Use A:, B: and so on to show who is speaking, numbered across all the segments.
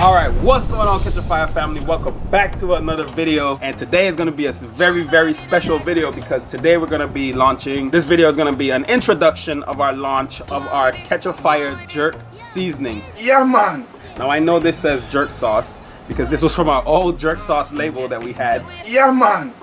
A: Alright, what's going on, Catch a Fire family? Welcome back to another video. And today is going to be a very special video because today we're going to be launching. This video is going to be an introduction of our launch of our Catch a Fire jerk seasoning.
B: Yeah, man.
A: Now I know this says jerk sauce because this was from our old jerk sauce label that we had.
B: Yeah, man.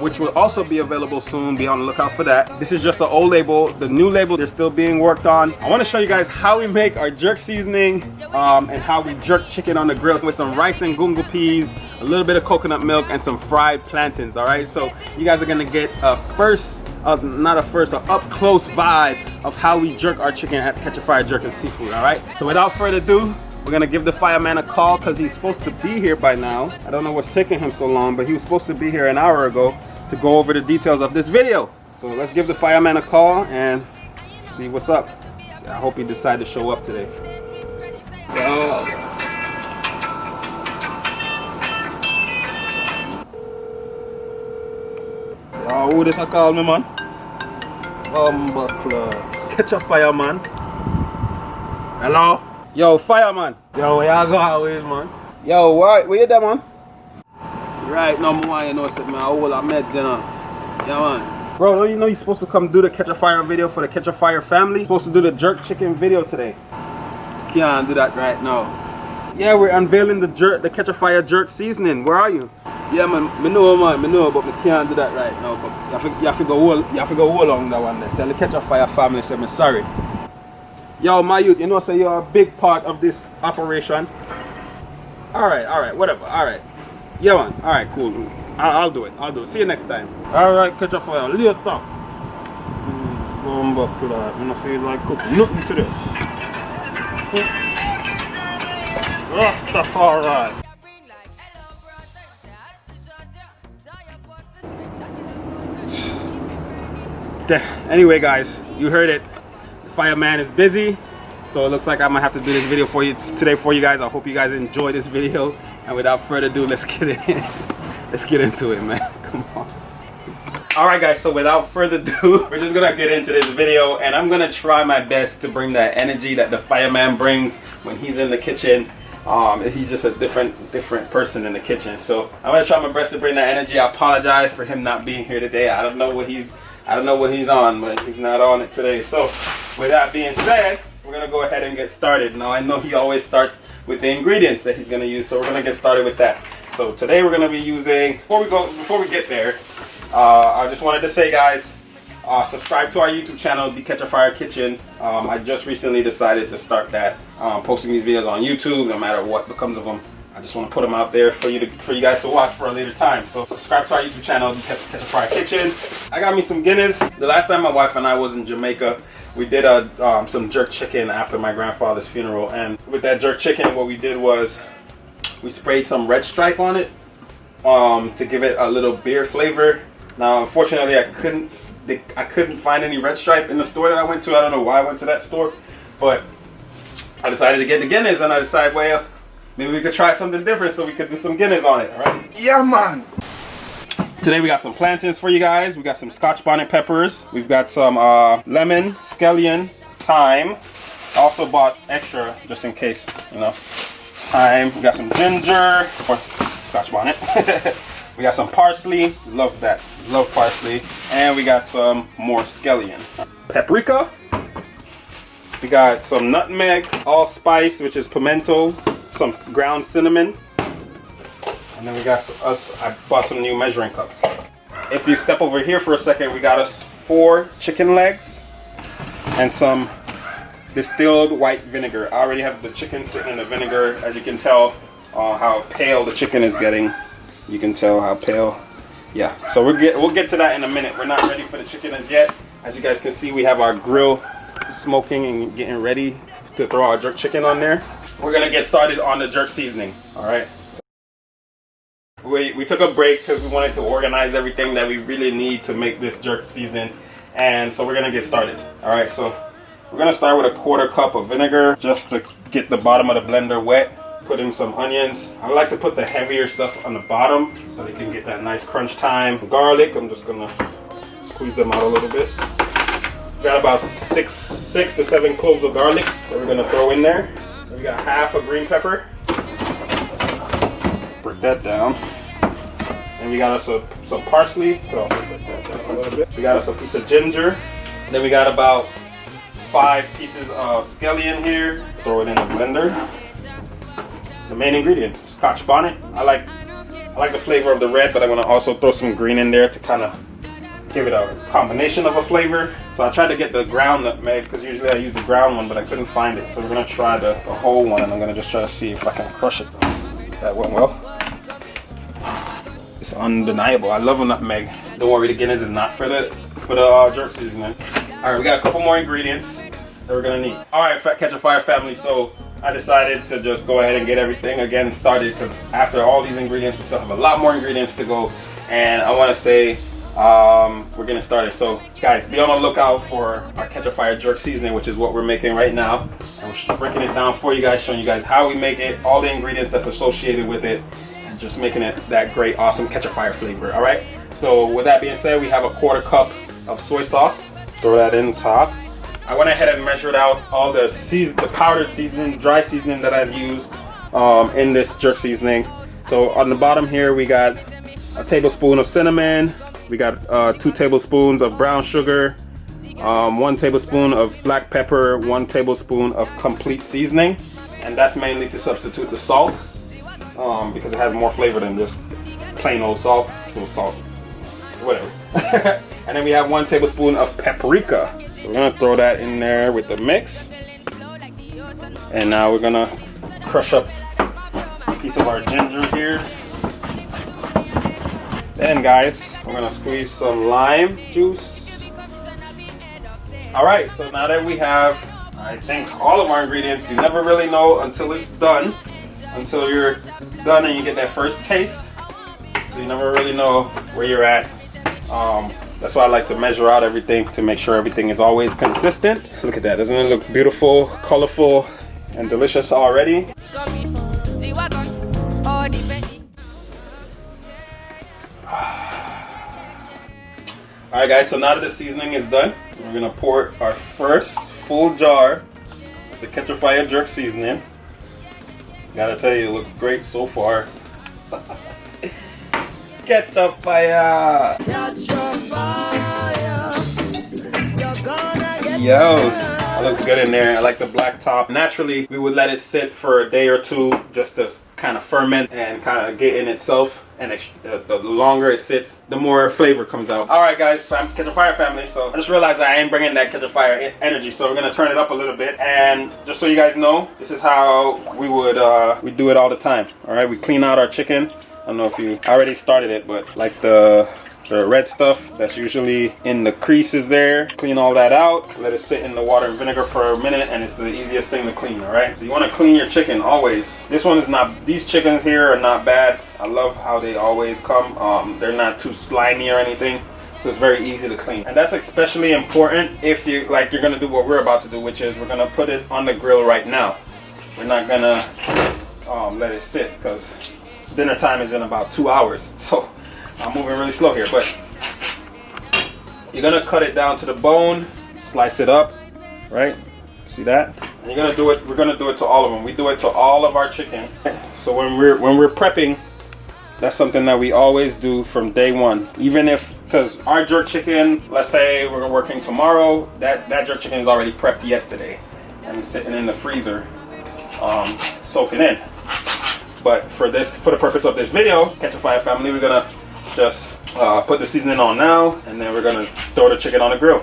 A: Which will also be available soon. Be on the lookout for that. This is just an old label. The new label, they're still being worked on. I want to show you guys how we make our jerk seasoning and how we jerk chicken on the grill with some rice and gungo peas, a little bit of coconut milk, and some fried plantains. All right, so you guys are gonna get a up close vibe of how we jerk our chicken at Catch a Fire Jerk and Seafood. All right, so without further ado, we're gonna give the fireman a call because he's supposed to be here by now. I don't know what's taking him so long, but he was supposed to be here an hour ago to go over the details of this video. So let's give the fireman a call and see what's up. I hope he decided to show up today. Yo, who this I call me, man? Catch a Fireman. Hello? Yo, fireman. Yo, where y'all go always, man? Yo, where you there, man? Right now, you know, man, I hold a med, you know. Yeah, man. Bro, don't you know you're supposed to come do the Catch a Fire video for the Catch a Fire family? You're supposed to do the jerk chicken video today. Can't do that right now. Yeah, we're unveiling the Catch a Fire jerk seasoning. Where are you? Yeah, man, I know, but I can't do that right now. But you have to go hold on that one there. Tell the Catch a Fire family, say me sorry. Yo, my youth, you know, say you're a big part of this operation. Alright, whatever, alright. Yeah, man, alright, cool. I'll do it. See you next time. Alright, Catch a Fire, later. I'm not feel like cooking nothing today. Alright. Anyway, guys, you heard it. Fireman is busy, so it looks like I'm gonna have to do this video for you today for you guys. I hope you guys enjoy this video, and without further ado, let's get into it, man. Come on. All right, guys, so without further ado, we're just gonna get into this video, and I'm gonna try my best to bring that energy that the fireman brings when he's in the kitchen. He's just a different person in the kitchen, so I'm gonna try my best to bring that energy. I apologize for him not being here today. I don't know what he's on, but he's not on it today. So with that being said, we're gonna go ahead and get started. Now I know he always starts with the ingredients that he's gonna use, so we're gonna get started with that. So today we're gonna be using, before we get there, I just wanted to say, guys, subscribe to our YouTube channel, The Catch a Fire Kitchen. I just recently decided to start that, posting these videos on YouTube, no matter what becomes of them. I just want to put them out there for you guys to watch for a later time. So subscribe to our YouTube channel, Catch a Fire Kitchen. I got me some Guinness. The last time my wife and I was in Jamaica, we did some jerk chicken after my grandfather's funeral. And with that jerk chicken, what we did was we sprayed some red stripe on it to give it a little beer flavor. Now, unfortunately, I couldn't find any red stripe in the store that I went to. I don't know why I went to that store, but I decided to get the Guinness, and I decided, well, maybe we could try something different, so we could do some Guinness on it, alright?
B: Yeah, man.
A: Today we got some plantains for you guys. We got some Scotch bonnet peppers. We've got some lemon, scallion, thyme. I also bought extra just in case, you know. Thyme. We got some ginger for Scotch bonnet. We got some parsley. Love that. Love parsley. And we got some more scallion. Paprika. We got some nutmeg, allspice, which is pimento, some ground cinnamon, and then we got I bought some new measuring cups. If you step over here for a second, we got us 4 chicken legs and some distilled white vinegar. I already have the chicken sitting in the vinegar. As you can tell how pale the chicken is getting. You can tell how pale. Yeah, so we'll get to that in a minute. We're not ready for the chicken as yet. As you guys can see, we have our grill smoking and getting ready to throw our jerk chicken on there. We're gonna get started on the jerk seasoning. All right. We took a break because we wanted to organize everything that we really need to make this jerk seasoning, and so we're gonna get started. All right. So we're gonna start with a 1/4 cup of vinegar just to get the bottom of the blender wet. Put in some onions. I like to put the heavier stuff on the bottom so they can get that nice crunch time. Garlic. I'm just gonna squeeze them out a little bit. Got about 6 to 7 cloves of garlic that we're gonna throw in there. We got half a green pepper. work that down. And we got us some parsley. Could also put that down a little bit. We got us a piece of ginger. Then we got about 5 pieces of scallion here. Throw it in the blender. The main ingredient, Scotch bonnet. I like the flavor of the red, but I'm gonna also throw some green in there to kind of give it a combination of a flavor. So I tried to get the ground nutmeg because usually I use the ground one, but I couldn't find it. So we're gonna try the whole one, and I'm gonna just try to see if I can crush it. That went well. It's undeniable. I love a nutmeg. Don't worry, the Guinness is not for the jerk seasoning. All right, we got a couple more ingredients that we're gonna need. All right, Catch a Fire family. So I decided to just go ahead and get everything again started because after all these ingredients, we still have a lot more ingredients to go. And I want to say we're getting started. So guys, be on the lookout for our Catch a Fire jerk seasoning, which is what we're making right now. And we're breaking it down for you guys, showing you guys how we make it, all the ingredients that's associated with it, and just making it that great, awesome Catch a Fire flavor. All right. So with that being said, we have a 1/4 cup of soy sauce. Throw that in top. I went ahead and measured out all the powdered seasoning, dry seasoning that I've used in this jerk seasoning. So on the bottom here, we got a tablespoon of cinnamon. We got 2 tablespoons of brown sugar, 1 tablespoon of black pepper, 1 tablespoon of complete seasoning. And that's mainly to substitute the salt because it has more flavor than just plain old salt. So salt, whatever. And then we have 1 tablespoon of paprika. So we're gonna throw that in there with the mix. And now we're gonna crush up a piece of our ginger here. Then guys, we're gonna squeeze some lime juice. All right, so now that we have, I think, all of our ingredients, you never really know until it's done, until you're done and you get that first taste. So you never really know where you're at. That's why I like to measure out everything to make sure everything is always consistent. Look at that, doesn't it look beautiful, colorful, and delicious already? Alright guys, so now that the seasoning is done, we're gonna pour our first full jar of the Catch a Fire jerk seasoning. Gotta tell you, it looks great so far. Catch a fire! Catch a fire! You're gonna get Yo, that looks good in there. I like the black top. Naturally, we would let it sit for a day or 2 just to kind of ferment and kind of get in itself. And the longer it sits, the more flavor comes out. All right, guys, Catch a Fire family. So I just realized I ain't bringing that Catch a Fire energy, so we're gonna turn it up a little bit. And just so you guys know, this is how we would we do it all the time. All right, we clean out our chicken. I don't know if you already started it, but like the red stuff that's usually in the creases there, clean all that out, let it sit in the water and vinegar for a minute, and it's the easiest thing to clean. All right, so you want to clean your chicken always. This one is not, these chickens here are not bad. I love how they always come. They're not too slimy or anything, so it's very easy to clean. And that's especially important if you're gonna do what we're about to do, which is we're gonna put it on the grill right now. We're not gonna let it sit because dinner time is in about 2 hours. So I'm moving really slow here, but you're gonna cut it down to the bone, slice it up, right? See that? And you're gonna do it. We're gonna do it to all of them. We do it to all of our chicken. So when we're prepping, that's something that we always do from day one. Even if, because our jerk chicken, let's say we're working tomorrow, that jerk chicken is already prepped yesterday and it's sitting in the freezer, soaking in. But for the purpose of this video, Catch a Fire family, we're gonna just put the seasoning on now, and then we're gonna throw the chicken on the grill.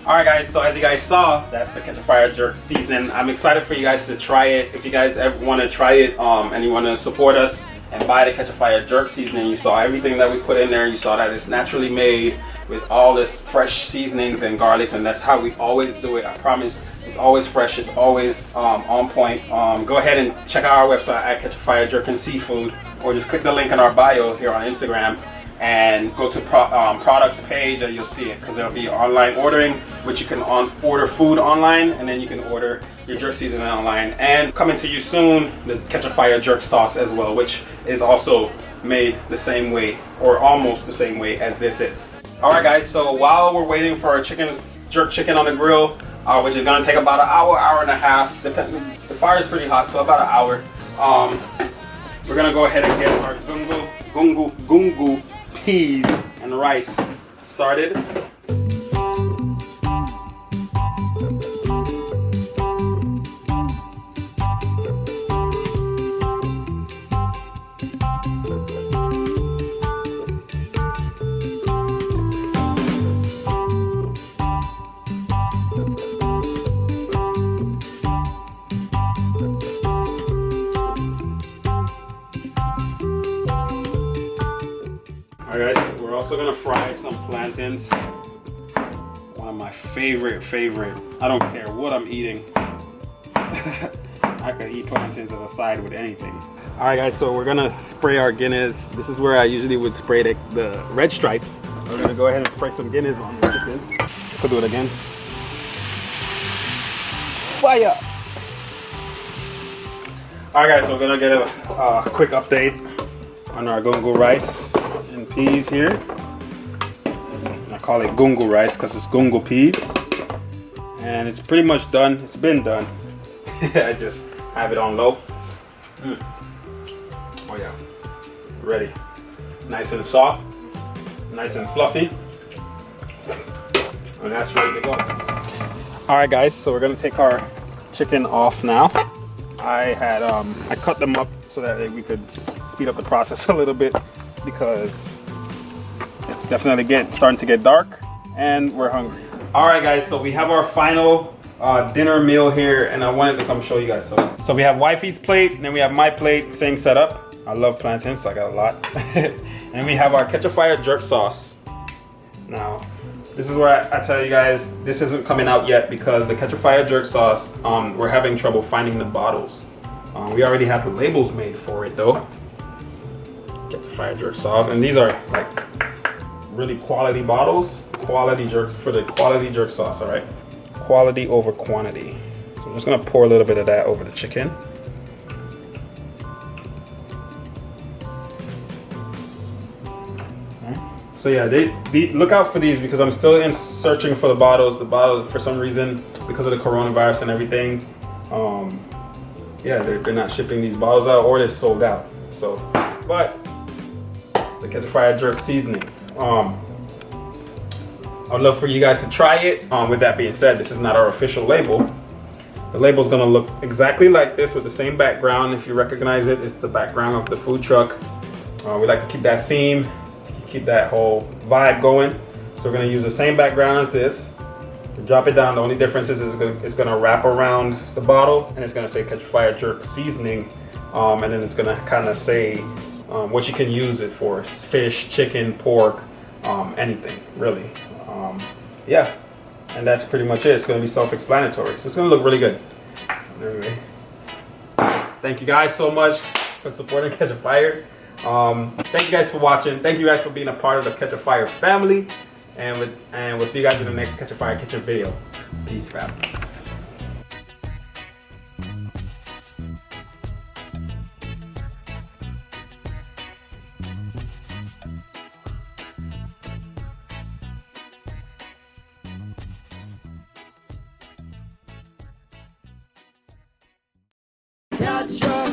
A: Alright guys, so as you guys saw, that's the Catch a Fire jerk seasoning. I'm excited for you guys to try it. If you guys ever want to try it and you want to support us and buy the Catch a Fire jerk seasoning, you saw everything that we put in there. You saw that it's naturally made with all this fresh seasonings and garlics, and that's how we always do it. I promise, it's always fresh, it's always on point. Go ahead and check out our website at Catch a Fire Jerk and Seafood, or just click the link in our bio here on Instagram and go to products page, and you'll see it, because there'll be online ordering, which you can order food online, and then you can order your jerk seasoning online. And coming to you soon, the Catch a Fire jerk sauce as well, which is also made the same way, or almost the same way as this is. All right, guys. So while we're waiting for our jerk chicken on the grill, which is gonna take about an hour, hour and a half. The fire is pretty hot, so about an hour. We're gonna go ahead and get our gungu peas and rice started. Alright guys, we're also gonna fry some plantains. One of my favorite. I don't care what I'm eating. I could eat plantains as a side with anything. Alright guys, so we're gonna spray our Guinness. This is where I usually would spray the red stripe. We're gonna go ahead and spray some Guinness on the chicken. Could do it again. Fire! Alright guys, so we're gonna get a quick update on our gungu rice and peas here. I call it gungu rice because it's gungu peas, and it's pretty much done. It's been done. I just have it on low. Oh yeah, ready. Nice and soft, nice and fluffy, and that's ready to go. All right guys, so we're gonna take our chicken off now. I cut them up so that we could speed up the process a little bit, because it's definitely starting to get dark and we're hungry. All right guys, so we have our final dinner meal here, and I wanted to come show you guys. So we have wifey's plate, and then we have my plate, same setup. I love plantains, so I got a lot. And then we have our Catch a Fire jerk sauce. Now, this is where I tell you guys, this isn't coming out yet because the Catch a Fire jerk sauce, we're having trouble finding the bottles. We already have the labels made for it though. Catch a Fire jerk sauce, and these are like really quality bottles, quality jerks for the quality jerk sauce. All right, quality over quantity. So I'm just gonna pour a little bit of that over the chicken. So yeah, they look out for these, because I'm still searching for the bottles. The bottles, for some reason, because of the coronavirus and everything, yeah, they're not shipping these bottles out, or they're sold out. So, but the Catch a Fire jerk seasoning. I'd love for you guys to try it. With that being said, this is not our official label. The label is gonna look exactly like this with the same background. If you recognize it, it's the background of the food truck. We like to keep that theme, keep that whole vibe going. So we're gonna use the same background as this. Drop it down. The only difference is it's gonna wrap around the bottle, and it's gonna say Catch a Fire jerk seasoning, and then it's gonna kind of say what you can use it for: fish, chicken, pork, anything really. Yeah, and that's pretty much it. It's gonna be self-explanatory, so it's gonna look really good. Anyway, thank you guys so much for supporting Catch a Fire. Thank you guys for watching. Thank you guys for being a part of the Catch a Fire family. And we'll see you guys in the next Catch a Fire kitchen video. Peace, fam.
B: Catch a